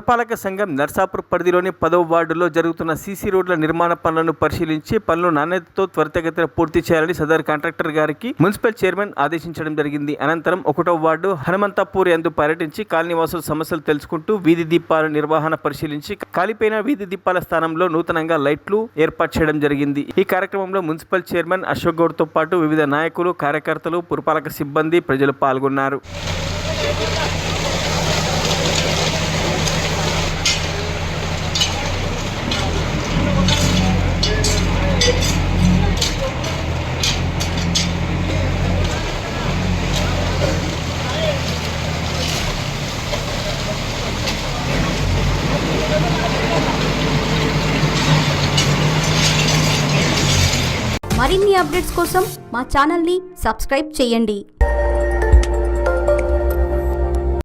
పురపాలక సంఘం నర్సాపూర్ పరిధిలోని 10వ వార్డులో జరుగుతున్న సీసీ రోడ్ల నిర్మాణ పనులను పరిశీలించి పనులు నాణ్యతతో త్వరితగతిన పూర్తి చేయాలని సదరు కాంట్రాక్టర్ గారికి మున్సిపల్ చైర్మన్ ఆదేశించడం జరిగింది. అనంతరం 1వ వార్డు హనుమంతపూర్ యందు పర్యటించి కాలనీవాసుల సమస్యలు తెలుసుకుంటూ వీధి దీపాల నిర్వహణ పరిశీలించి కాలిపోయిన వీధి దీపాల స్థానంలో నూతనంగా లైట్లు ఏర్పాటు చేయడం జరిగింది. ఈ కార్యక్రమంలో మున్సిపల్ చైర్మన్ అశోక్ గౌడ్ తో పాటు వివిధ నాయకులు, కార్యకర్తలు, పురపాలక సిబ్బంది, ప్రజలు పాల్గొన్నారు. మరిన్ని అప్డేట్స్ కోసం మా ఛానల్ని సబ్స్క్రైబ్ చేయండి.